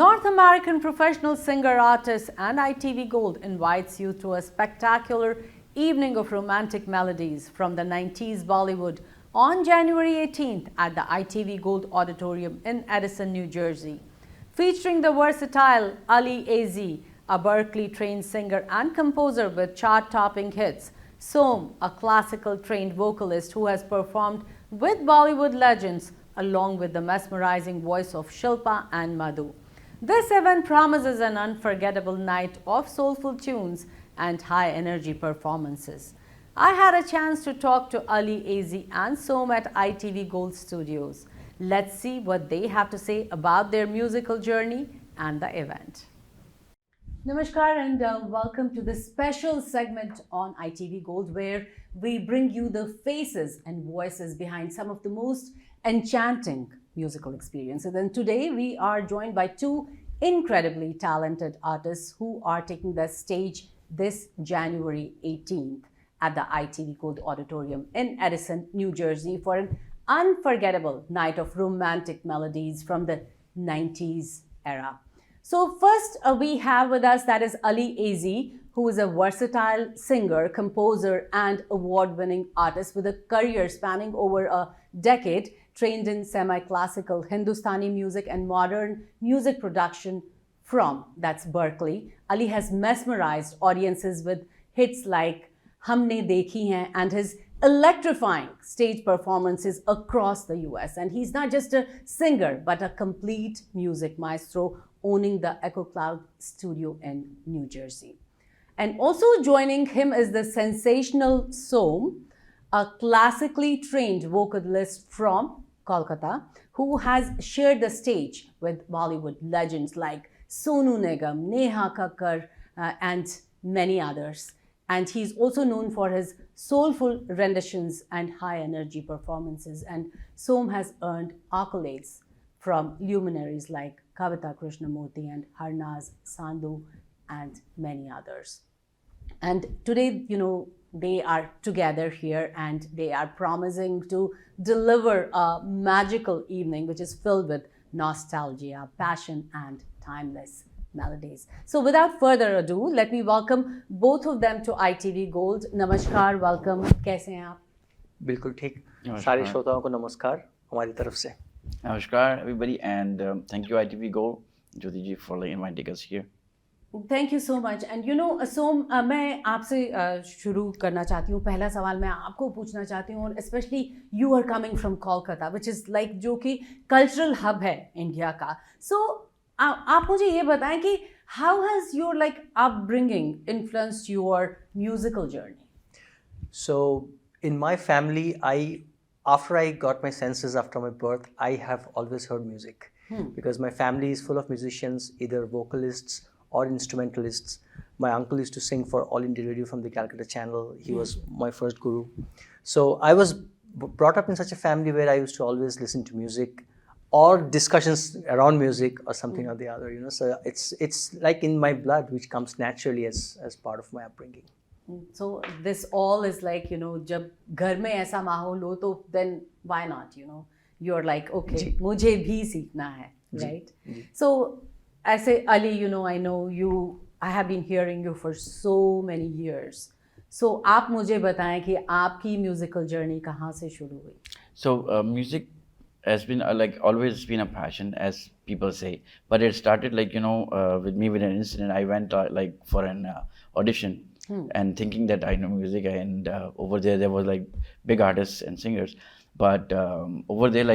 North American professional singer-artist and ITV Gold invites you to a spectacular evening of romantic melodies from the 90s Bollywood on January 18th at the ITV Gold Auditorium in Edison, New Jersey. Featuring the versatile Ali AZ, a Berkeley-trained singer and composer with chart-topping hits, Som, a classical-trained vocalist who has performed with Bollywood legends, along with the mesmerizing voice of Shilpa and Madhu. This event promises an unforgettable night of soulful tunes and high-energy performances. I had a chance to talk to Ali AZ and Som at ITV Gold Studios. Let's see what they have to say about their musical journey and the event. Namaskar and welcome to this special segment on ITV Gold where we bring you the faces and voices behind some of the most enchanting musical experiences. And today we are joined by two incredibly talented artists who are taking the stage this January 18th at the ITV Gold Auditorium in Edison, New Jersey for an unforgettable night of romantic melodies from the 90s era. So first we have with us that is Ali AZ, who is a versatile singer, composer and award-winning artist with a career spanning over a decade, trained in semi-classical Hindustani music and modern music production from, that's Berkeley. Ali has mesmerized audiences with hits like Humne Dekhi Hain and his electrifying stage performances across the US. And he's not just a singer, but a complete music maestro owning the Echo Cloud studio in New Jersey. And also joining him is the sensational Som, a classically trained vocalist from Kolkata, who has shared the stage with Bollywood legends like Sonu Nigam, Neha Kakkar, and many others. And he's also known for his soulful renditions and high-energy performances. And Som has earned accolades from luminaries like Kavita Krishnamurthy and Harnaz Sandhu and many others. And today, they are together here and they are promising to deliver a magical evening which is filled with nostalgia, passion and timeless melodies. So without further ado, let me welcome both of them to ITV Gold. Namaskar, welcome. कैसे हैं आप? बिल्कुल ठीक. सारे श्रोताओं को नमस्कार हमारी तरफ से. Namaskar everybody and thank you ITV Gold, Jyoti ji, for inviting us here. Thank you so much. And Som, मैं आपसे शुरू करना चाहती हूँ. पहला सवाल मैं आपको पूछना चाहती हूँ, और especially you are coming from Kolkata, which is like जो कि cultural hub है इंडिया का. So आप मुझे ये बताएं कि how has your upbringing influenced your musical journey? So in my family, after I got my senses after my birth, I have always heard music because my family is full of musicians, either vocalists or instrumentalists. My uncle used to sing for All India Radio from the Calcutta channel. He was my first guru. So I was brought up in such a family where I used to always listen to music or discussions around music or something or the other, So it's like in my blood, which comes naturally as part of my upbringing. So this all is like, जब घर में ऐसा माहौल हो तो then why not, You're like, okay, मुझे भी सीखना है, right? So ऐसे Ali, I know you, I have been hearing you for so many years. So आप मुझे बताएं कि आपकी musical journey कहाँ से शुरू हुई? So music has been always been a passion, as people say, but it started with me with an incident. I went for an audition and thinking that I know music, and over there was big artists and singers, but over there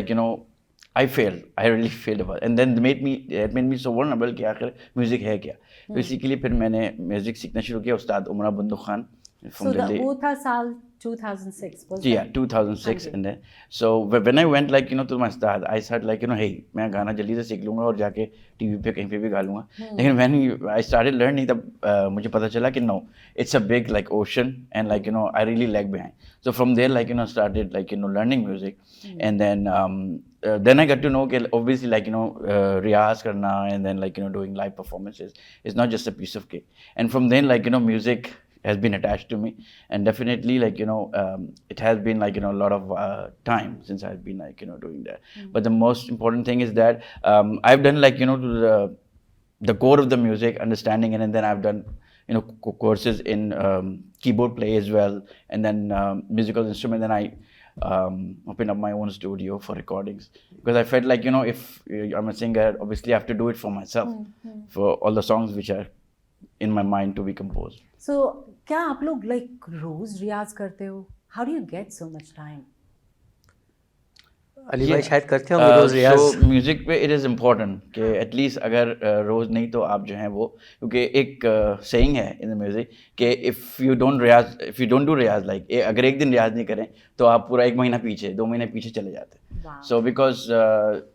I failed. I really failed about it. And then it made me so vulnerable कि आखिर music है क्या. तो इसी के लिए फिर मैंने music सीखना शुरू किया उस्ताद उमरा बंदू खान from Delhi. So वो था साल 2006 was Yeah, 2006 and then so when I went to my ustad, I said hey, मैं गाना जल्दी से सीख लूँगा और जाके टीवी पे कहीं पे भी गा लूँगा. लेकिन when I started learning तब मुझे पता चला कि no, it's a big ocean and I really lag behind. So from there started learning music and then I got to know obviously riyaz karna and then doing live performances is not just a piece of cake. And from then music has been attached to me, and definitely it has been a lot of time since I've been doing that. But the most important thing is that I've done to the the core of the music, understanding it, and then I've done courses in keyboard play as well, and then musical instrument. Then I opened up my own studio for recordings because I felt like if I'm a singer, obviously I have to do it for myself, for all the songs which are in my mind to be composed. So क्या आप लोग like रोज रियाज करते हो? How do you get so much time? Ali भाई शायद करते होंगे रोज रियाज। So music पे इट इज़ इम्पोर्टेंट कि एटलीस्ट अगर रोज नहीं तो आप जो हैं वो, क्योंकि एक सेइंग है इन द म्यूजिक कि if you don't do riyaz like अगर एक दिन रियाज नहीं करें तो आप पूरा 1 महीना पीछे 2 महीने पीछे चले जाते हैं। So because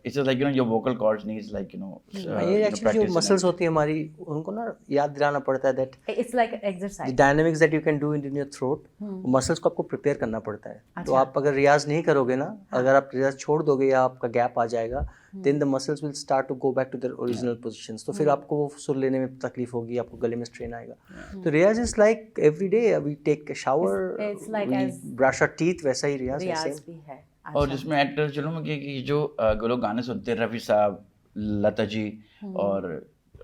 it's like your vocal cords needs like ये एक्चुअली जो मसल्स होती है हमारी उनको ना याद दिलाना पड़ता है that It's like exercise. The dynamics that you can do in your throat, muscles को आपको प्रिपेयर करना पड़ता है। तो आप अगर रियाज नहीं करोगे ना, अगर आप रियाज छोड़ दोगे या आपका गैप आ जाएगा, then the muscles will start to go back to their original positions. तो फिर आपको वो सुर लेने में तकलीफ होगी, आपको गले में स्ट्रेन आएगा। तो riyaz is like every day we take a shower, It's like we as brush our teeth, वैसा ही रियाज है रियाज सेम। भी है। और जिसमें एक्टर चलो मैं कि जो लोग गाने सुनते हैं, रफ़ी साहब, लता जी और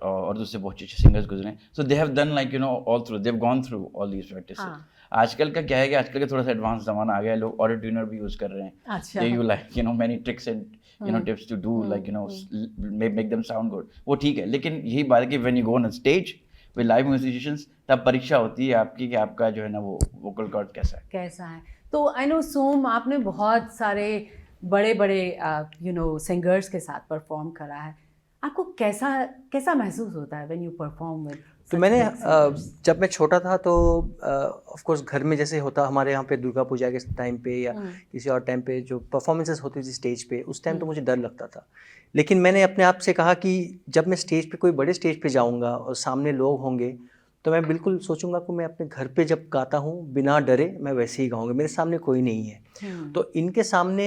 दूसरे बहुत अच्छे सिंगर्स गुजरे, so they have done like all through, they have gone through all these practices. आजकल का क्या है कि आजकल का थोड़ा सा एडवांस ज़माना आ गया है, लोग ऑटो ट्यूनर भी यूज़ कर रहे हैं। अच्छा। You like many tricks and tips to do like make them sound good, वो ठीक है। लेकिन यही बात है कि when you go on stage with live musicians, तब परीक्षा होती है आपकी कि आपका जो है ना वो वोकल कॉर्ड कैसा है। तो आई नो सोम, आपने बहुत सारे बड़े बड़े सिंगर्स के साथ परफॉर्म करा है। आपको कैसा महसूस होता है व्हेन यू परफॉर्म विद? तो मैंने जब मैं छोटा था तो ऑफ कोर्स घर में जैसे होता हमारे यहाँ पे दुर्गा पूजा के टाइम पे या किसी और टाइम पे जो परफॉर्मेंसेस होती थी स्टेज पे, उस टाइम तो मुझे डर लगता था। लेकिन मैंने अपने आप से कहा कि जब मैं स्टेज पे कोई बड़े स्टेज पे जाऊँगा और सामने लोग होंगे तो मैं बिल्कुल सोचूंगा कि मैं अपने घर पे जब गाता हूँ बिना डरे मैं वैसे ही गाऊंगा, मेरे सामने कोई नहीं है। तो इनके सामने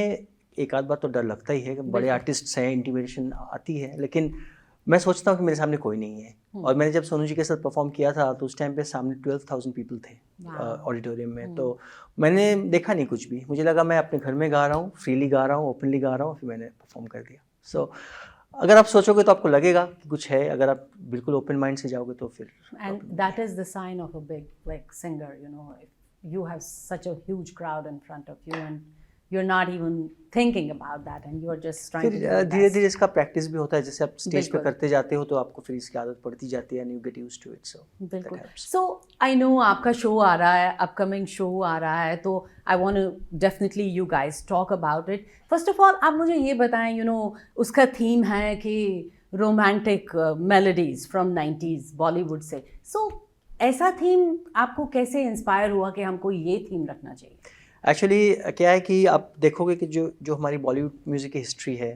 एक आध बार तो डर लगता ही है, बड़े आर्टिस्ट हैं, इंटिमिडेशन आती है, लेकिन मैं सोचता हूँ कि मेरे सामने कोई नहीं है। और मैंने जब सोनू जी के साथ परफॉर्म किया था तो उस टाइम पे सामने 12,000 पीपल थे ऑडिटोरियम में। तो मैंने देखा नहीं कुछ भी, मुझे लगा मैं अपने घर में गा रहा हूँ, फ्रीली गा रहा हूँ, ओपनली गा रहा हूँ, फिर मैंने परफॉर्म कर दिया। सो अगर आप सोचोगे तो आपको लगेगा कि कुछ है, अगर आप बिल्कुल ओपन माइंड से जाओगे तो फिर। And that is the sign of a big like singer, if you have such a huge crowd in front of you and you're not even thinking about that and you're just trying to do your धीरे best. धीरे इसका practice भी होता है, जैसे आप stage पे बिल्कुल। करते जाते हो तो आपको फिर इसकी आदत पड़ती जाती है, and you get used to it, so बिल्कुल। that helps. So I know आपका शो आ रहा है, अपकमिंग शो आ रहा है, तो I want to definitely you guys talk about it. First of all आप मुझे ये बताएं, उसका थीम है कि romantic melodies from 90s Bollywood से। सो ऐसा थीम आपको कैसे इंस्पायर हुआ कि हमको ये थीम रखना चाहिए? एक्चुअली क्या है कि आप देखोगे कि जो हमारी बॉलीवुड म्यूज़िक की हिस्ट्री है,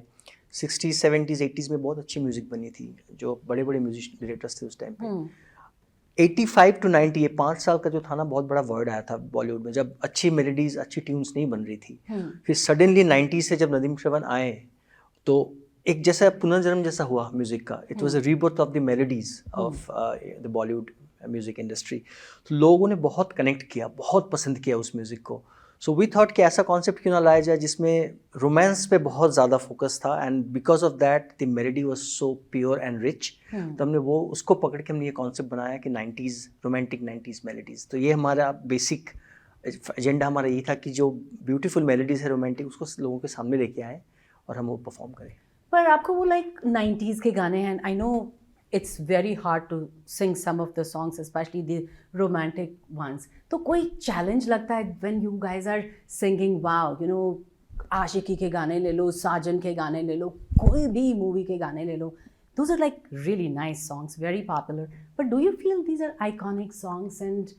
60s 70s 80s में बहुत अच्छी म्यूज़िक बनी थी, जो बड़े बड़े म्यूजिक डायरेक्टर्स थे उस टाइम पे। 85 to 90 ये 5 साल का जो था ना, बहुत बड़ा वर्ड आया था बॉलीवुड में, जब अच्छी मेलोडीज, अच्छी ट्यून्स नहीं बन रही थी। फिर सडनली 90s से जब नदीम श्रवण आए तो एक जैसा पुनर्जन्म जैसा हुआ म्यूज़िक का। It was a rebirth of the melodies of the Bollywood music industry. तो लोगों ने बहुत कनेक्ट किया, बहुत पसंद किया उस म्यूज़िक को। सो वी थॉट कि ऐसा कॉन्सेप्ट क्यों ना लाया जाए जिसमें रोमांस पे बहुत ज़्यादा फोकस था, and because of that the melody was so pure and rich. तो हमने वो उसको पकड़ के हमने ये कॉन्सेप्ट बनाया कि 90s रोमांटिक 90s मेलोडीज़। तो ये हमारा बेसिक एजेंडा हमारा ये था कि जो ब्यूटीफुल मेलोडीज़ है रोमांटिक, उसको लोगों के सामने लेके आए और हम वो परफॉर्म करें। पर आपको वो लाइक 90s के गाने हैं, I know it's very hard to sing some of the songs, especially the romantic ones. तो कोई challenge लगता है when you guys are singing, wow, आशिकी के गाने ले लो, साजन के गाने ले लो, कोई भी मूवी के गाने ले लो, those are like really nice songs, very popular. But do you feel these are iconic songs and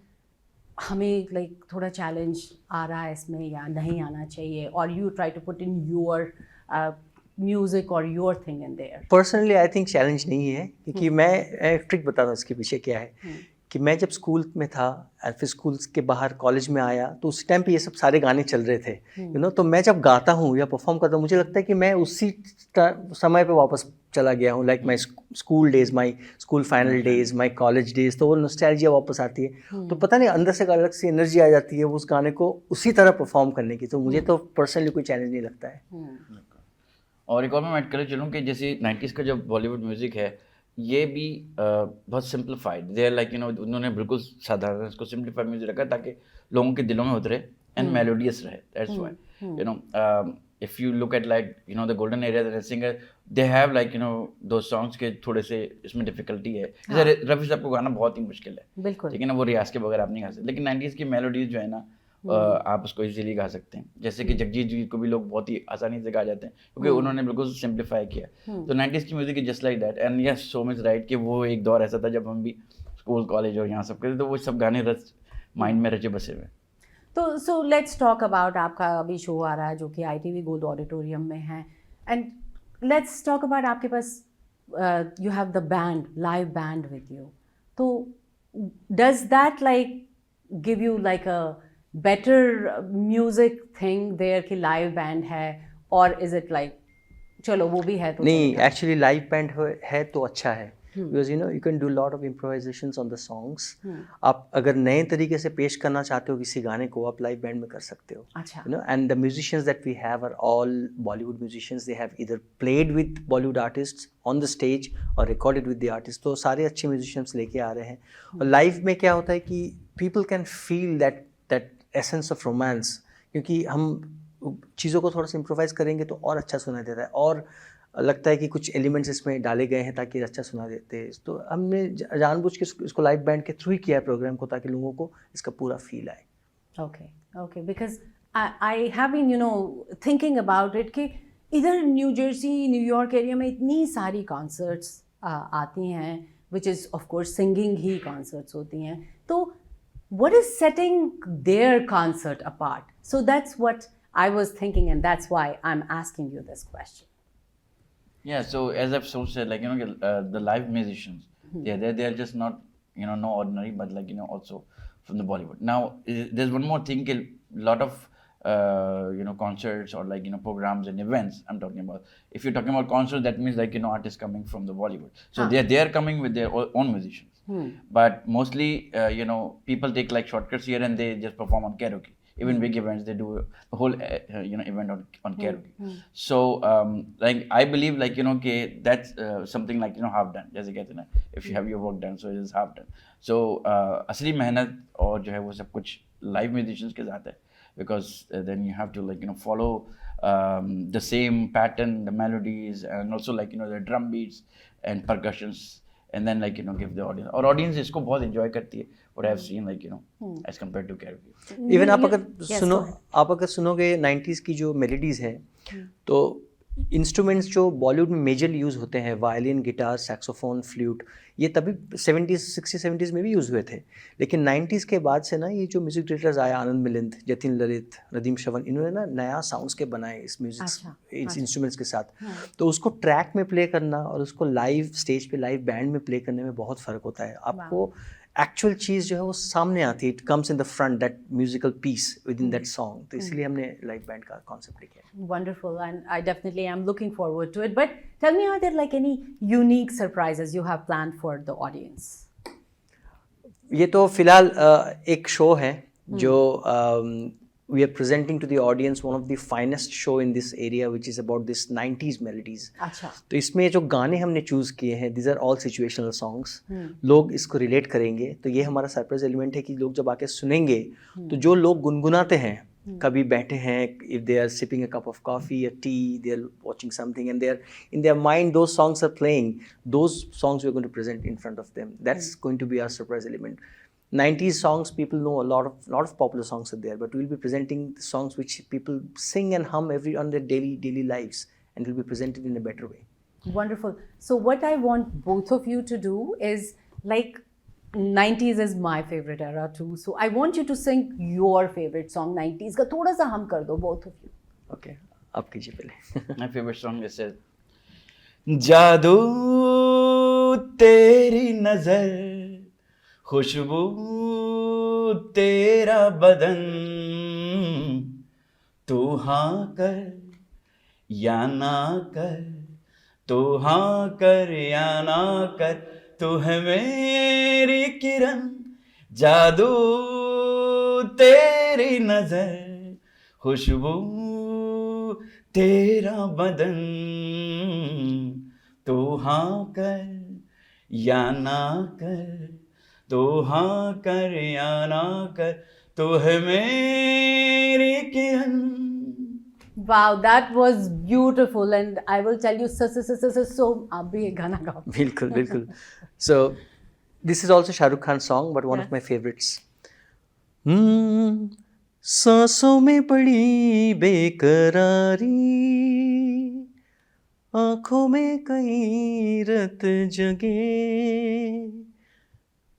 हमें like थोड़ा challenge आ रहा है इसमें या नहीं आना चाहिए, or you try to put in your music और your thing in there? Personally I think challenge नहीं है, क्योंकि मैं एक ट्रिक बताता हूँ इसके पीछे क्या है। कि मैं जब स्कूल में था और फिर स्कूल के बाहर कॉलेज में आया तो उस टाइम पे ये सब सारे गाने चल रहे थे, तो मैं जब गाता हूँ या परफॉर्म करता हूँ मुझे लगता है कि मैं उसी समय पे वापस चला गया हूँ, like my school days, my school final days, my college days. तो वो नॉस्टैल्जिया वापस आती है, तो पता नहीं अंदर से अलग सी एनर्जी आ जाती है वो उस गाने को उसी तरह परफॉर्म करने की। तो मुझे तो पर्सनली कोई चैलेंज नहीं लगता है। और एक और मैं ऐड कर चलूँ कि जैसे 90s का जो बॉलीवुड म्यूज़िक है, ये भी बहुत सिंप्लीफाइड, दे आर लाइक उन्होंने बिल्कुल साधारण इसको सिंप्लीफाइड म्यूजिक रखा ताकि लोगों के दिलों में उतरे एंड मेलोडियस रहे, that's why if you look at like the golden area that a singer they have like those songs के थोड़े से इसमें डिफिकल्टी है, जैसे रफी साहब को गाना बहुत ही मुश्किल है, बिल्कुल, लेकिन वो रियाज के बगैर आप नहीं गा सकते, लेकिन 90s की मेलोडीज जो है ना आप उसको इजीली गा सकते हैं, जैसे कि जगजीत जी को भी लोग बहुत ही आसानी से गा जाते हैं क्योंकि उन्होंने बिल्कुल सिंप्लीफाई किया, तो 90s की music is just like that and yes so much right कि वो एक दौर ऐसा था जब हम भी स्कूल कॉलेज और यहाँ सब करते तो वो सब गाने रच माइंड में रचे बसे हुए। तो सो लेट्स टॉक अबाउट आपका अभी शो आ रहा है जो कि ITV गोल्ड ऑडिटोरियम में है, एंड लेट्स टॉक अबाउट आपके पास you have the band, live band with you, तो does that like give you like a better music thing there कि लाइव बैंड है, और इज इट लाइक चलो वो भी है तो नहीं, एक्चुअली लाइव बैंड है तो अच्छा है, because you can do lot of improvisations on the songs. आप अगर नए तरीके से पेश करना चाहते हो किसी गाने को आप लाइव बैंड में कर सकते हो, अच्छा, and the musicians that we have are all Bollywood musicians, they have either played with Bollywood artists on the stage और रिकॉर्डेड विद द आर्टिस्ट, तो सारे अच्छे म्यूजिशियंस लेके आ रहे हैं। और लाइव में क्या होता है कि people can feel that essence of romance, क्योंकि हम चीज़ों को थोड़ा सा इम्प्रोवाइज करेंगे तो और अच्छा सुनाई देता है, और लगता है कि कुछ एलिमेंट्स इसमें डाले गए हैं ताकि अच्छा सुना देते हैं, तो हमने जानबूझ के इसको लाइव बैंड के थ्रू ही किया है प्रोग्राम को ताकि लोगों को इसका पूरा फील आए। Okay because I have been thinking about it कि इधर न्यू जर्सी, न्यूयॉर्क एरिया में इतनी सारी कॉन्सर्ट्स आती हैं which is of course singing he concerts होती हैं, तो what is setting their concert apart? So that's what I was thinking, and that's why I'm asking you this question. Yeah, so as I've so said, like the live musicians, they're just not no ordinary, but like also from the Bollywood. Now there's one more thing, a lot of concerts or like programs and events I'm talking about. If you're talking about concerts, that means like artists coming from the Bollywood, so they're coming with their own musicians. But mostly people take like shortcuts here and they just perform on karaoke. Even big events, they do a whole event on karaoke. So like I believe like that's something like half done, जैसे कहते हैं ना, if you have your work done, so it is half done. So असली मेहनत और जो है वो सब कुछ live musicians के साथ है, because then you have to like follow the same pattern, the melodies, and also like the drum beats and percussions, and then like give the audience, और audience इसको बहुत enjoy करती है, what I've seen like as compared to karaoke. Even आप अगर सुनोगे 90s की जो मेलोडीज हैं, तो इंस्ट्रूमेंट्स जो बॉलीवुड में मेजरली यूज़ होते हैं, वायलिन, गिटार, सैक्सोफोन, फ्लूट, ये तभी 60s में भी यूज़ हुए थे, लेकिन 90s के बाद से ना ये जो म्यूज़िक डायरेक्टर्स आए, आनंद मिलिंद, जतिन ललित, नदीम श्रवण, इन्होंने ना नया साउंड्स के बनाए इस म्यूजिक इस इंस्ट्रूमेंट्स के साथ, तो उसको ट्रैक में प्ले करना और उसको लाइव स्टेज पे लाइव बैंड में प्ले करने में बहुत फ़र्क होता है। आपको एक्चुअल चीज़ जो है वो सामने आती है, it comes in the front, that musical peace with in that song, तो इसलिए हमने लाइव बैंड का कॉन्सेप्ट लिया है। Wonderful, and I definitely am looking forward to it. But tell me, are there like any unique surprises you have planned for the audience? ये तो फिलहाल एक शो है जो we are presenting to the audience one of the finest show in this area, which is about this 90s melodies. अच्छा, तो इसमें जो गाने हमने चूज़ किए हैं, these are all situational songs. लोग इसको रिलेट करेंगे, तो ये हमारा सरप्राइज एलिमेंट है कि लोग जब आके सुनेंगे तो जो लोग गुनगुनाते हैं, कभी बैठे हैं, if they are sipping a cup of coffee or tea, they are watching something, and they are in their mind those songs are playing, those songs we are going to present in front of them. That's going to be our surprise element. 90s songs, people know a lot of popular songs are there, but we'll be presenting the songs which people sing and hum on their daily lives, and will be presented in a better way. wonderful. So what I want both of you to do is, like, 90s is my favorite era too, so I want you to sing your favorite song 90s का, थोड़ा सा हम कर दो both of you. Okay, आप कीजिए पहले. My favorite song is जादू तेरी नजर, खुशबू तेरा बदन, तू हाँ कर या ना कर, तू हाँ कर या ना कर, तू है मेरी किरण, जादू तेरी नजर, खुशबू तेरा बदन, तू हाँ कर या ना कर, तो हाँ कर या ना कर, तो है मेरे किरण. Wow, that was beautiful, and I will tell you, so आप भी एक गाना गाओ. बिल्कुल बिल्कुल. So this is also Shah Rukh Khan's song, but one of my favorites. सांसों में पड़ी बेकरारी, आंखों में कई रत जगे,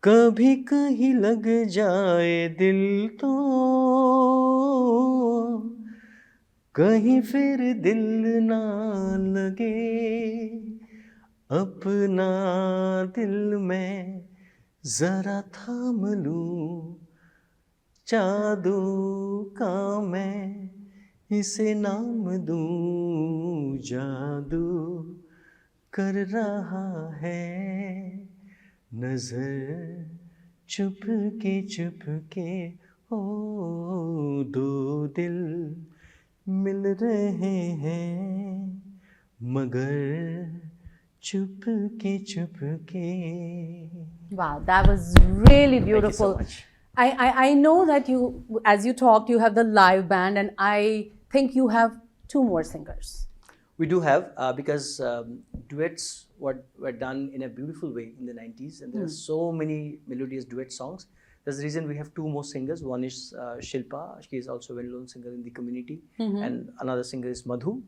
कभी कहीं लग जाए दिल तो कहीं फिर दिल ना लगे, अपना दिल में जरा थाम लूं, जादू का मैं इसे नाम दूं, जादू कर रहा है नजर चुप के, ओ दो दिल मिल रहे हैं मगर चुप के. Wow, that was really beautiful. Thank you so much. I know that you, as you talked, you have the live band, and I think you have two more singers. We do have, because duets were done in a beautiful way in the 90s, and there are so many melodious duet songs. That's the reason we have two more singers. One is Shilpa, she is also a well-known singer in the community, and another singer is Madhu.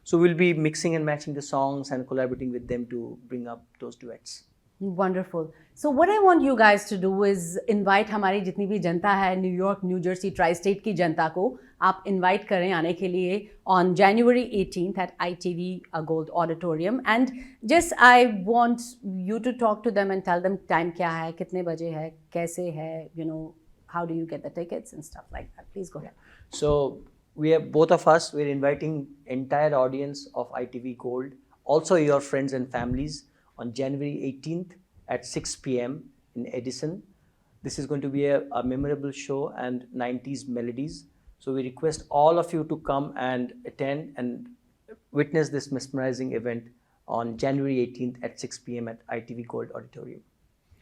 So we'll be mixing and matching the songs and collaborating with them to bring up those duets. Wonderful. So what I want you guys to do is invite हमारी जितनी भी जनता है, New York, new Jersey, tri state की जनता को आप invite करें आने के लिए on January 18th at ITV Gold Auditorium. And just I want you to talk to them and tell them time क्या है, कितने बजे है, कैसे है, you know, how do you get the tickets and stuff like that. Please go ahead. So we are, both of us, we're inviting entire audience of ITV Gold, also your friends and families, on January 18th at 6 p.m. in Edison. This is going to be a memorable show and 90s melodies. So we request all of you to come and attend and witness this mesmerizing event on January 18th at 6 p.m. at ITV Gold Auditorium.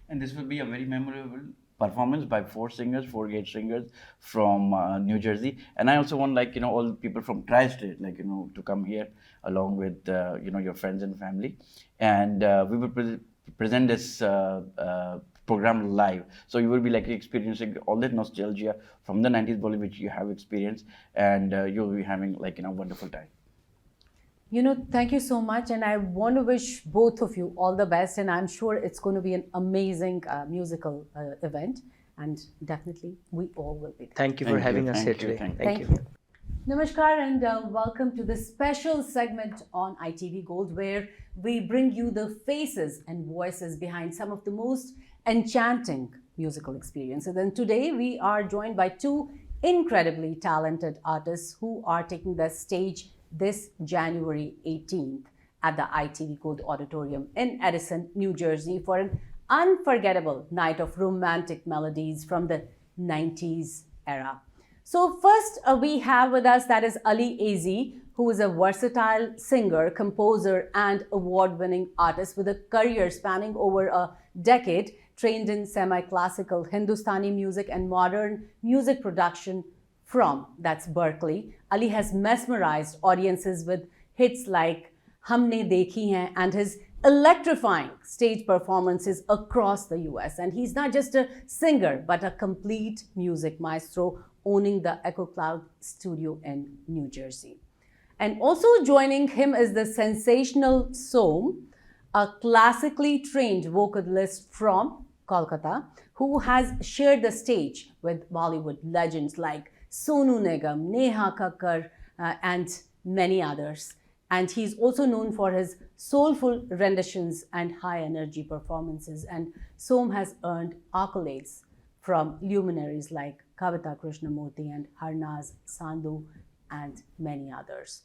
And this will be a very memorable performance by four great singers from New Jersey. And I also want, like, you know, all the people from Tri-State, like, you know, to come here along with, you know, your friends and family. And we will present this program live. So you will be like experiencing all that nostalgia from the 90s Bollywood which you have experienced, and you will be having, like, you know, wonderful time. You know, thank you so much, and I want to wish both of you all the best, and I'm sure it's going to be an amazing musical event, and definitely we all will be there. Thank you for having us here today. Thank you. Namaskar and welcome to this special segment on ITV Gold, where we bring you the faces and voices behind some of the most enchanting musical experiences. And today we are joined by two incredibly talented artists who are taking the stage this January 18th at the ITV Gold Auditorium in Edison, New Jersey, for an unforgettable night of romantic melodies from the 90s era. So first we have with us, that is Ali Azy, who is a versatile singer, composer, and award-winning artist with a career spanning over a decade, trained in semi-classical Hindustani music and modern music production from, that's Berkeley. Ali has mesmerized audiences with hits like Humne Dekhi Hain and his electrifying stage performances across the US. And he's not just a singer, but a complete music maestro, owning the Echo Cloud studio in New Jersey. And also joining him is the sensational Som, a classically trained vocalist from Kolkata, who has shared the stage with Bollywood legends like Sonu Nigam, Neha Kakkar, and many others. And he's also known for his soulful renditions and high-energy performances. And Som has earned accolades from luminaries like Kavita Krishnamurti and Harnaz Sandhu and many others.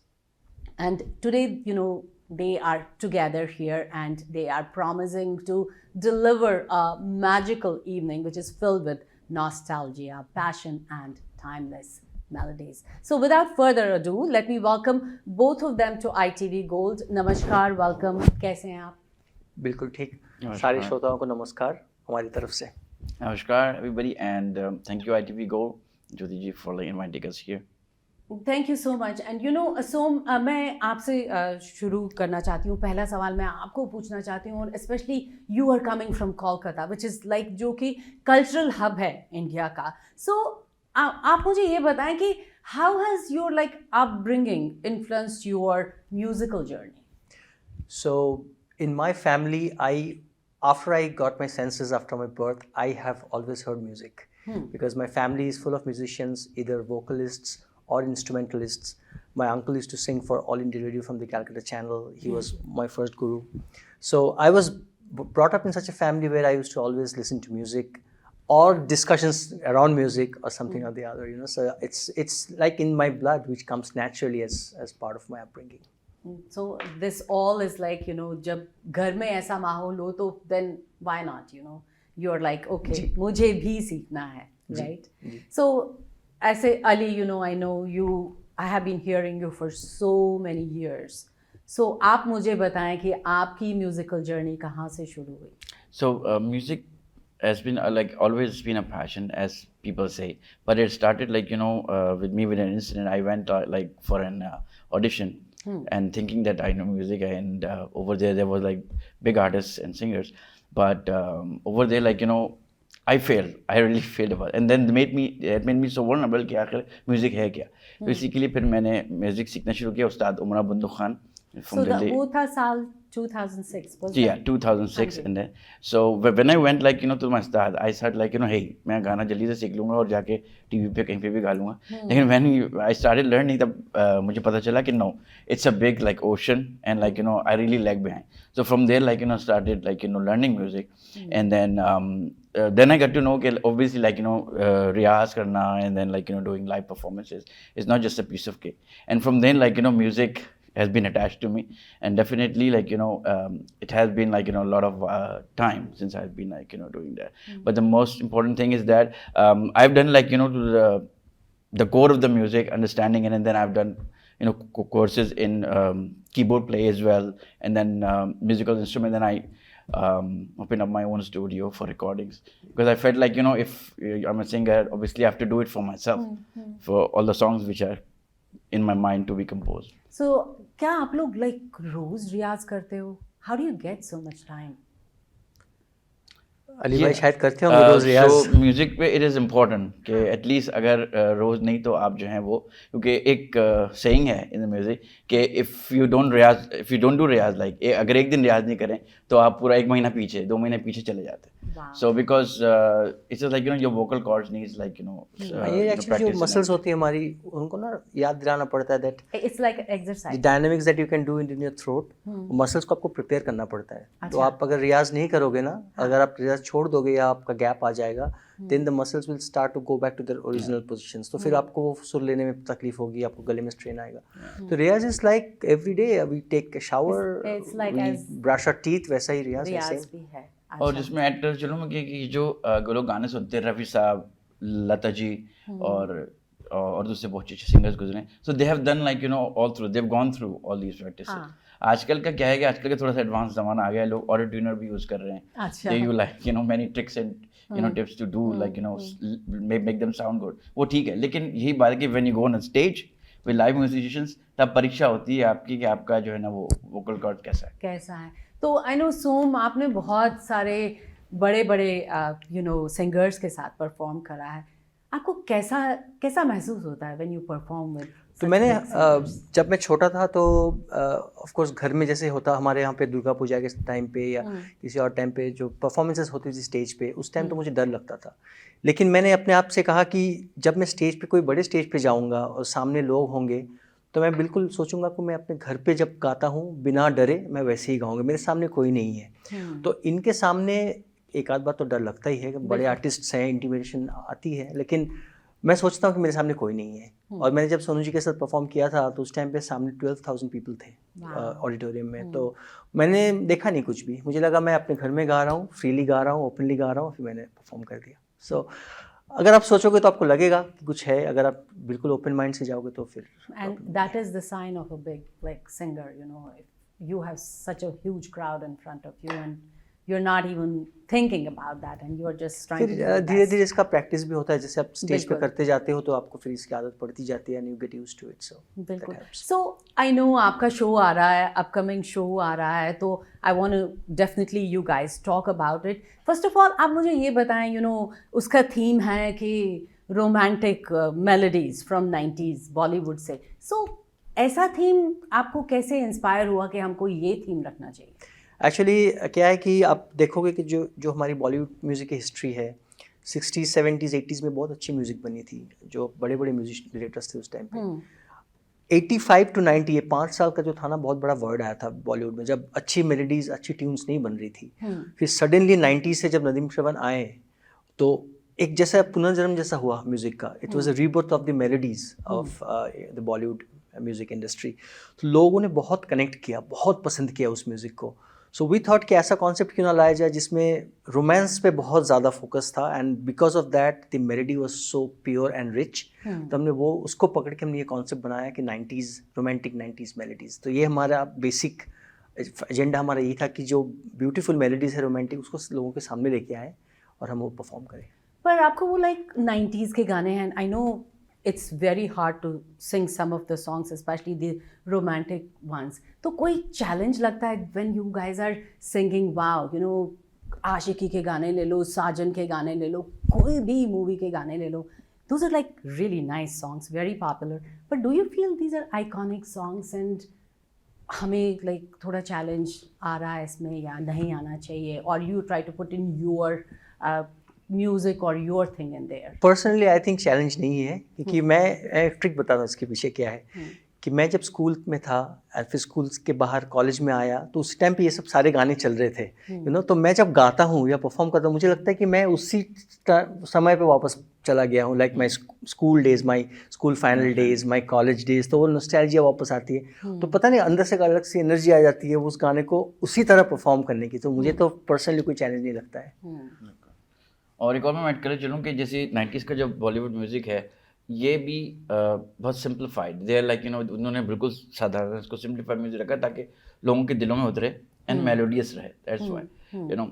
And today, you know, they are together here and they are promising to deliver a magical evening which is filled with nostalgia, passion, and timeless melodies. So without further ado, let me welcome both of them to ITV Gold. Namaskar, welcome. Kaise hain aap? बिल्कुल ठीक। नमस्कार। सारे श्रोताओं को नमस्कार हमारी तरफ से। Namaskar, everybody, and thank you, ITV Go, Jyoti ji, for like inviting us here. Thank you so much and you know Som, मैं आपसे शुरू करना चाहती हूँ। पहला सवाल मैं आपको पूछना चाहती हूँ, और specially you are coming from Kolkata which is like जो कि कल्चरल हब है इंडिया का। सो आप मुझे ये बताएं कि how has your like upbringing influenced your musical journey? So in my family, after I got my senses after my birth, I have always heard music because my family is full of musicians, either vocalists or instrumentalists. My uncle used to sing for All India Radio from the Calcutta channel. He was my first guru. So I was brought up in such a family where I used to always listen to music or discussions around music or something or the other, you know. So it's like in my blood, which comes naturally as part of my upbringing. So this all is like, you know, जब घर में ऐसा माहौल हो तो then why not, you know, you're like okay मुझे भी सीखना है, right? So ऐसे Ali, you know, I know you, I have been hearing you for so many years. So आप मुझे बताएं कि आपकी म्यूजिकल जर्नी कहाँ से शुरू हुई? So music has been like always been a passion, as people say, but it started like with me with an incident. I went like for an audition and thinking that I know music, and over there was like big artists and singers, but over there like I failed. I really failed about it. And then it made me so vulnerable कि आखिर music है क्या। तो इसी के लिए फिर मैंने म्यूजिक सीखना शुरू किया उस्ताद उमरा बंदूक खान from Delhi. वो था साल 2006 was Yeah, 2006 and then so when I went like to my Ustad, I said like hey मैं गाना जल्दी से सीख लूँगा और जाके टीवी पे कहीं पे भी गा लूँगा। लेकिन when I started learning तब मुझे पता चला कि no, it's a big like ocean and like I really lag behind. So from there like started like learning music and then I got to know that obviously like riyaz karna and then like doing live performances is not just a piece of cake. And from then like music has been attached to me, and definitely like it has been like a lot of time since I've been like doing that. But the most important thing is that I've done like to the core of the music understanding it, and then I've done courses in keyboard play as well, and then musical instrument. Then I open up my own studio for recordings because I felt like if I'm a singer, obviously I have to do it for myself, for all the songs which are in my mind to be composed. So क्या आप लोग like रोज रियाज करते हो? How do you get so much time? Ali भाई शायद करते होंगे रोज रियाज। So music पे it is important कि एटलीस्ट अगर रोज नहीं तो आप जो हैं वो, क्योंकि एक सेइंग है इन द म्यूजिक कि if you don't do riyaz like अगर एक दिन रियाज नहीं करें तो आप पूरा 1 महीना पीछे 2 महीने पीछे चले जाते हैं। So because it's just like your vocal cords needs like ये एक्चुअली जो मसल्स होती है हमारी उनको ना याद दिलाना पड़ता है that It's like exercise. the dynamics that you can do in your throat, muscles को आपको प्रिपेयर करना पड़ता है। तो आप अगर रियाज नहीं करोगे ना, अगर आप रियाज छोड़ दोगे या आपका गैप आ जाएगा, then the muscles will start to go back to their original positions. तो फिर आपको वो सुर लेने में तकलीफ होगी, आपको गले में स्ट्रेन आएगा। तो रियाज is like every day we take a shower, It's like we as brush our teeth, वैसा ही रियाज है रियाज same। भी है। और जिसमें एक्टर चलो मैं कि जो लोग गाने सुनते हैं, रफ़ी साहब, लता जी और दूसरे बहुत अच्छे सिंगर्स गुजरे, so they have done like all through, they have gone through all these practices. आजकल का क्या है कि आजकल का थोड़ा सा एडवांस ज़माना आ गया है, लोग ऑटो ट्यूनर भी यूज़ कर रहे हैं। अच्छा। They you like many tricks and tips to do like make them sound good, वो ठीक है। लेकिन यही बात है कि when you go on stage with live musicians, तब परीक्षा होती है आपकी कि आपका जो है ना वो वोकल कॉर्ड कैसा है। तो आई नो सोम, आपने बहुत सारे बड़े बड़े सिंगर्स के साथ परफॉर्म करा है। आपको कैसा महसूस होता है व्हेन यू परफॉर्म विद? तो मैंने जब मैं छोटा था तो ऑफ कोर्स घर में जैसे होता हमारे यहाँ पे दुर्गा पूजा के टाइम पे या किसी और टाइम पे जो परफॉर्मेंसेस होती थी स्टेज पे, उस टाइम तो मुझे डर लगता था। लेकिन मैंने अपने आप से कहा कि जब मैं स्टेज पे कोई बड़े स्टेज पे जाऊँगा और सामने लोग होंगे तो मैं बिल्कुल सोचूंगा कि मैं अपने घर पे जब गाता हूँ बिना डरे मैं वैसे ही गाऊंगा, मेरे सामने कोई नहीं है। तो इनके सामने एक आध बार तो डर लगता ही है कि बड़े आर्टिस्ट हैं, इंटिमिडेशन आती है, लेकिन मैं सोचता हूँ कि मेरे सामने कोई नहीं है। और मैंने जब सोनू जी के साथ परफॉर्म किया था तो उस टाइम पे सामने 12,000 पीपल थे ऑडिटोरियम में। तो मैंने देखा नहीं कुछ भी, मुझे लगा मैं अपने घर में गा रहा हूँ, फ्रीली गा रहा हूँ, ओपनली गा रहा हूँ, फिर मैंने परफॉर्म कर दिया। सो अगर आप सोचोगे तो आपको लगेगा कि कुछ है, अगर आप बिल्कुल ओपन माइंड से जाओगे तो फिर। And that is the sign of a big like singer, you have such a huge crowd in front of you and you're not even thinking about that and you're just trying to do फिर your धीरे best. धीरे इसका practice भी होता है, जैसे आप stage पे बिल्कुल। करते जाते हो तो आपको फिर इसकी आदत पड़ती जाती है, and you get used to it, so बिल्कुल. सो आई नो आपका शो आ रहा है, अपकमिंग शो आ रहा है, तो I want to definitely you guys talk about it. First of all आप मुझे ये बताएं, यू नो उसका थीम है कि romantic melodies from 90s Bollywood से. सो ऐसा थीम आपको कैसे इंस्पायर हुआ कि हमको ये थीम रखना चाहिए? एक्चुअली क्या है कि आप देखोगे कि जो हमारी बॉलीवुड म्यूज़िक की हिस्ट्री है, 60s 70s 80s में बहुत अच्छी म्यूज़िक बनी थी, जो बड़े बड़े म्यूजिक डायरेक्टर्स थे उस टाइम पे. 85 to 90 ये 5 साल का जो था ना, बहुत बड़ा वर्ड आया था बॉलीवुड में, जब अच्छी मेलोडीज अच्छी ट्यून्स नहीं बन रही थी. फिर सडनली 90s से जब नदीम श्रवण आए तो एक जैसा पुनर्जन्म जैसा हुआ म्यूज़िक का. It was a rebirth of the melodies of the Bollywood music industry. तो लोगों ने बहुत कनेक्ट किया, बहुत पसंद किया उस म्यूज़िक को. सो वी थॉट कि ऐसा कॉन्सेप्ट क्यों ना लाया जाए जिसमें रोमांस पे बहुत ज़्यादा फोकस था, and because of that the melody was so pure and rich. तो हमने वो उसको पकड़ के हमने ये कॉन्सेप्ट बनाया कि 90s रोमांटिक 90s मेलोडीज़. तो ये हमारा बेसिक एजेंडा हमारा ये था कि जो ब्यूटीफुल मेलोडीज़ है रोमांटिक, उसको लोगों के सामने लेके आए और हम वो परफॉर्म करें. पर आपको वो लाइक 90s के गाने हैं, I know it's very hard to sing some of the songs, especially the romantic ones. तो कोई challenge लगता है when you guys are singing, wow, you know, आशिकी के गाने ले लो, साजन के गाने ले लो, कोई भी मूवी के गाने ले लो. Those are like really nice songs, very popular. But do you feel these are iconic songs and हमें like थोड़ा challenge आ रहा है इसमें या नहीं आना चाहिए, or you try to put in your music और your thing in there? Personally I think challenge नहीं है, क्योंकि मैं एक ट्रिक बताता हूँ इसके पीछे क्या है. कि मैं जब स्कूल में था और फिर स्कूल के बाहर कॉलेज में आया, तो उस टाइम पे ये सब सारे गाने चल रहे थे, यू नो. तो मैं जब गाता हूँ या परफॉर्म करता हूँ, मुझे लगता है कि मैं उसी समय पे वापस चला गया हूँ, like my school days, my school final days, my college days. तो वो नॉस्टैल्जिया वापस आती है. तो पता नहीं अंदर से एक अलग सी एनर्जी आ जाती है वो उस गाने को उसी तरह परफॉर्म करने की. तो मुझे तो पर्सनली कोई चैलेंज नहीं लगता है. और एक और मैं ऐड कर चलूँ कि जैसे 90s का जो बॉलीवुड म्यूज़िक है, ये भी बहुत simplified, they are like you know, उन्होंने बिल्कुल साधारण इसको सिंप्लीफाइड म्यूजिक रखा ताकि लोगों के दिलों में उतरे एंड मेलोडियस रहे. That's why you know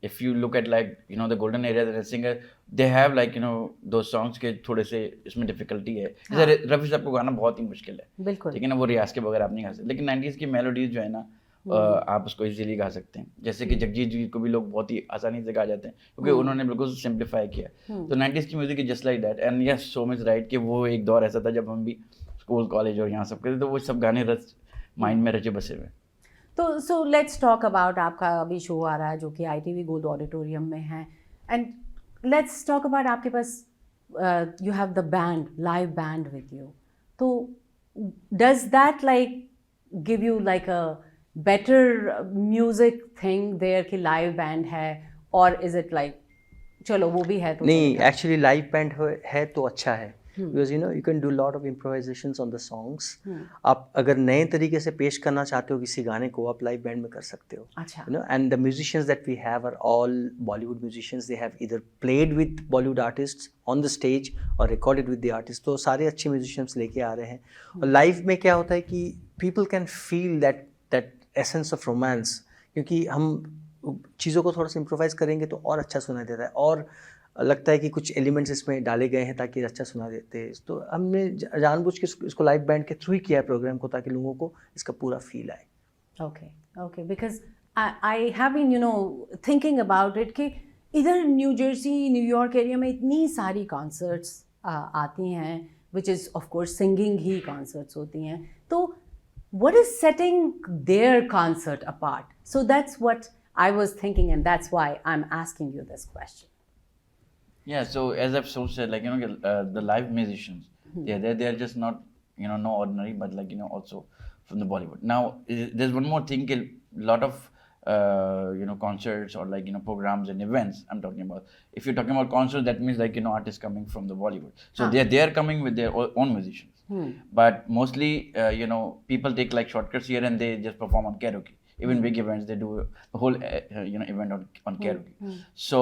if you look at like you know the golden area singer, they have like you no दो सॉन्ग्स के थोड़े से इसमें डिफिकल्टी है. जैसे रफ़ी साहब को गाना बहुत ही मुश्किल है, बिल्कुल, लेकिन वो रियाज के बगैर आप नहीं गा सकते. लेकिन 90s की मेलोडीज जो है ना, आप उसको इजीली गा सकते हैं. जैसे कि जगजीत जी को भी लोग बहुत ही आसानी से गा जाते हैं, क्योंकि उन्होंने बिल्कुल सिंप्लीफाई किया. तो 90s की music is just like that. And yes, so much right कि वो एक दौर ऐसा था जब हम भी स्कूल कॉलेज और यहाँ सब करते, तो वो सब गाने रच माइंड में रचे बसे हुए. तो सो लेट्स टॉक अबाउट आपका अभी शो आ रहा है जो कि ITV गोल्ड ऑडिटोरियम में है, एंड लेट्स टॉक अबाउट आपके पास you have the band, live band with you. तो does that like give you like a better music thing there कि लाइव बैंड है, और इज इट लाइक चलो वो भी है तो नहीं, एक्चुअली लाइव बैंड है तो अच्छा है, because you know you can do lot of improvisations on the songs. आप अगर नए तरीके से पेश करना चाहते हो किसी गाने को, आप लाइव बैंड में कर सकते हो. अच्छा, you know, and the musicians that we have are all Bollywood musicians. They have either played with Bollywood artists on the stage और रिकॉर्डेड विद द आर्टिस्ट. तो सारे अच्छे म्यूजिशियंस लेके आ रहे हैं. और लाइव में क्या होता है कि people can feel that essence of romance, क्योंकि हम चीज़ों को थोड़ा सा इम्प्रोवाइज करेंगे तो और अच्छा सुनाई देता है, और लगता है कि कुछ एलिमेंट्स इसमें डाले गए हैं ताकि अच्छा सुना देते हैं. तो हमने जानबूझ के इसको लाइव बैंड के थ्रू ही किया है प्रोग्राम को, ताकि लोगों को इसका पूरा फील आए. Okay, because I have been you know thinking about it कि इधर न्यू जर्सी, न्यूयॉर्क एरिया में इतनी सारी कॉन्सर्ट्स आती हैं, which is of course singing he concerts होती हैं. तो what is setting their concert apart? So that's what I was thinking, and that's why I'm asking you this question. Yeah, so as I've so said, like you know, the live musicians, they're just not no ordinary, but like also from the Bollywood. Now there's one more thing, a lot of concerts or like programs and events I'm talking about. If you're talking about concerts, that means like artists coming from the Bollywood, so they're coming with their own musicians. But mostly people take like shortcuts here and they just perform on karaoke. Even big events, they do the whole event on karaoke. So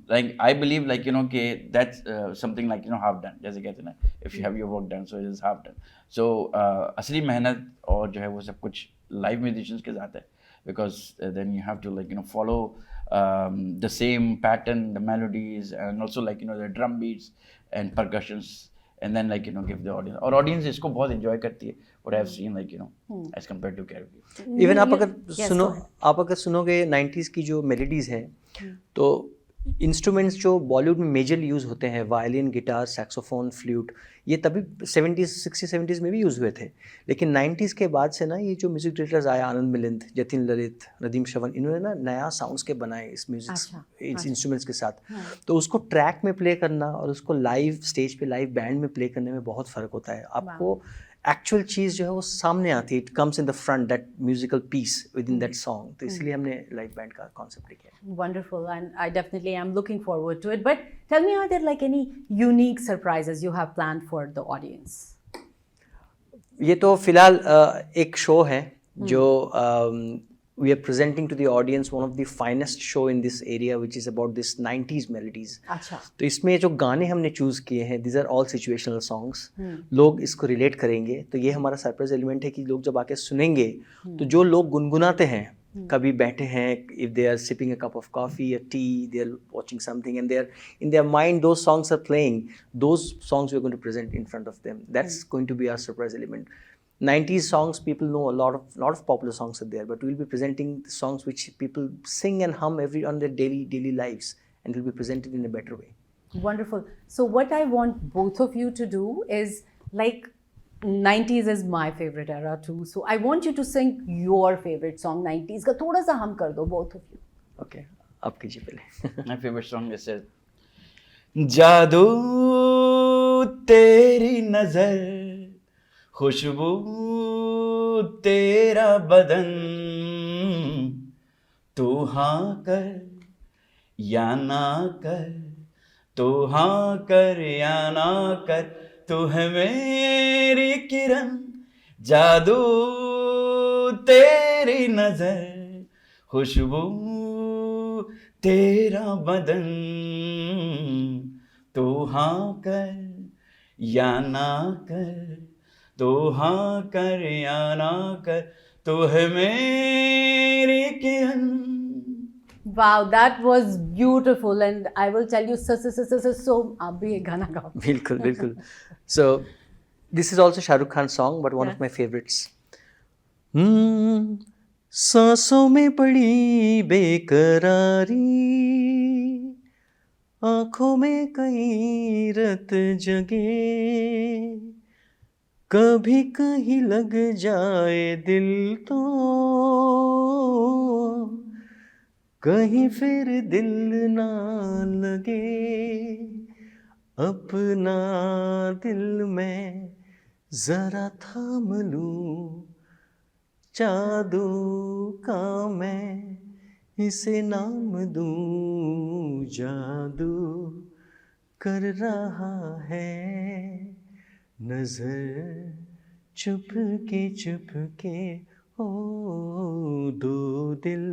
like I believe like that's something like half done, जैसे कहते हैं ना, if you have your work done, so it is half done. So असली मेहनत और जो है वो सब कुछ live musicians के साथ है, because then you have to like follow the same pattern, the melodies, and also like the drum beats and percussions, and then like give the audience, और audience इसको बहुत enjoy करती है, what I've seen like as compared to karaoke. Even आप अगर Yes, सुनो, go ahead. आप अगर सुनोगे 90s की जो मेलोडीज हैं, तो इंस्ट्रूमेंट्स जो बॉलीवुड में मेजरली यूज़ होते हैं, वायलिन, गिटार, सैक्सोफोन, फ्लूट, ये तभी 70s 60 70s में भी यूज़ हुए थे। लेकिन 90s के बाद से ना ये जो म्यूज़िक डायरेक्टर्स आए, आनंद मिलिंद, जतिन ललित, नदीम श्रवण, इन्होंने ना नया साउंड्स के बनाए इस म्यूज़िक, अच्छा, इस इंस्ट्रूमेंट्स के साथ। तो उसको ट्रैक में प्ले करना और उसको लाइव स्टेज पे लाइव बैंड में प्ले करने में बहुत फ़र्क होता है। आपको एक्चुअल चीज़ जो है वो सामने आती है, it comes in the front, that musical peace with in that song. तो इसलिए हमने लाइव बैंड का कॉन्सेप्ट लिया है। Wonderful, and I definitely am looking forward to it. But tell me, are there like any unique surprises you have planned for the audience? ये तो फिलहाल एक शो है जो we are presenting to the audience one of the finest show in this area which is about this 90s melodies. अच्छा, तो इसमें जो गाने हमने चूज़ किए हैं, this are all situational songs. लोग इसको रिलेट करेंगे, तो ये हमारा सरप्राइज एलिमेंट है कि लोग जब आके सुनेंगे तो जो लोग गुनगुनाते हैं, कभी बैठे हैं, if they are sipping a cup of coffee या tea, they are watching something and they are in their mind those songs are playing, those songs we are going to present in front of them. That's going to be our surprise element. 90s songs, people know a lot of popular songs are there, but we'll be presenting the songs which people sing and hum on their daily lives, and will be presented in a better way. wonderful. So what I want both of you to do is, like, 90s is my favorite era too. So I want you to sing your favorite song 90s का, थोड़ा सा हम कर दो both of you. Okay, आप कीजिए पहले। My favorite song is जादू तेरी नजर, खुशबू तेरा बदन, तू हाँ कर या ना कर, तू हाँ कर या ना कर, तू है मेरी किरण, जादू तेरी नजर, खुशबू तेरा बदन, तू हाँ कर या ना कर, तू हाँ कर या ना कर, तू है मेरी किरण। Wow, that was beautiful, and I will tell you, so आप भी एक गाना गाओ। बिल्कुल बिल्कुल। So this is also Shah Rukh Khan's song, but one of my favorites. सांसों में पड़ी बेकरारी, आंखों में कई रत जगे, कभी कहीं लग जाए दिल तो कहीं फिर दिल ना लगे, अपना दिल में जरा थाम लूं, जादू का मैं इसे नाम दूं, जादू कर रहा है नजर चुप के, ओ दो दिल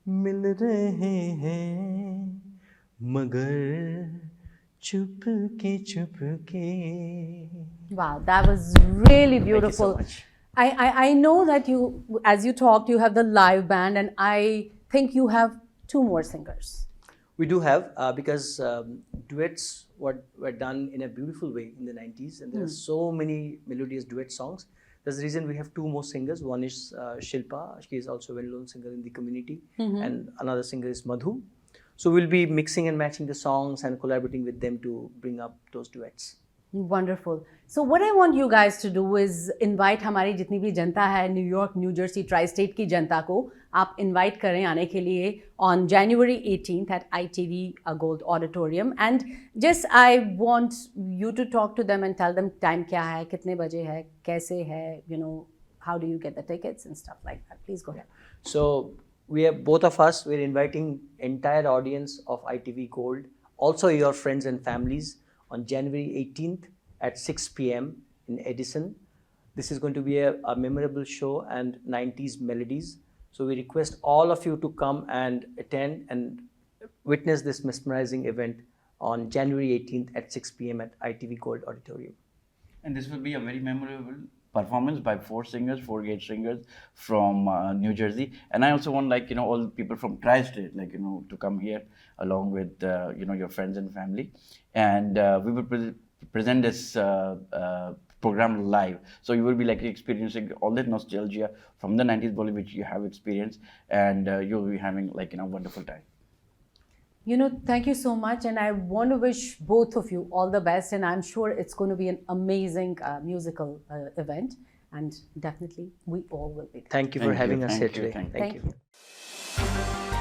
मिल रहे हैं मगर चुप के। Wow, that was really beautiful. Thank you so much. I know that you, as you talked, you have the live band, and I think you have two more singers. We do have, because duets were done in a beautiful way in the 90s, and there are so many melodious duet songs. That's the reason we have two more singers. One is Shilpa, she is also a well-known singer in the community, and another singer is Madhu. So we'll be mixing and matching the songs and collaborating with them to bring up those duets. Wonderful. So what I want you guys to do is invite हमारी जितनी भी जनता है, New York, new Jersey, tri state की जनता को आप invite करें आने के लिए on January 18th at ITV Gold Auditorium. And just I want you to talk to them and tell them time क्या है, कितने बजे है, कैसे है, you know, how do you get the tickets and stuff like that. Please go ahead. So we are, both of us, we're inviting entire audience of ITV Gold, also your friends and families, on January 18th at 6 p.m. in Edison. This is going to be a memorable show and 90s melodies. So we request all of you to come and attend and witness this mesmerizing event on January 18th at 6 p.m. at ITV Gold Auditorium. And this will be a very memorable performance by 4 singers, 4 great singers from New Jersey. And I also want, like, all the people from Tri-State, like, to come here along with, your friends and family. And we will present this program live. So you will be like experiencing all that nostalgia from the 90s Bollywood which you have experienced, and you will be having like a wonderful time. Thank you so much, and I want to wish both of you all the best, and I'm sure it's going to be an amazing musical event, and definitely we all will be there. Thank you for having us here today. Thank you. Thank you.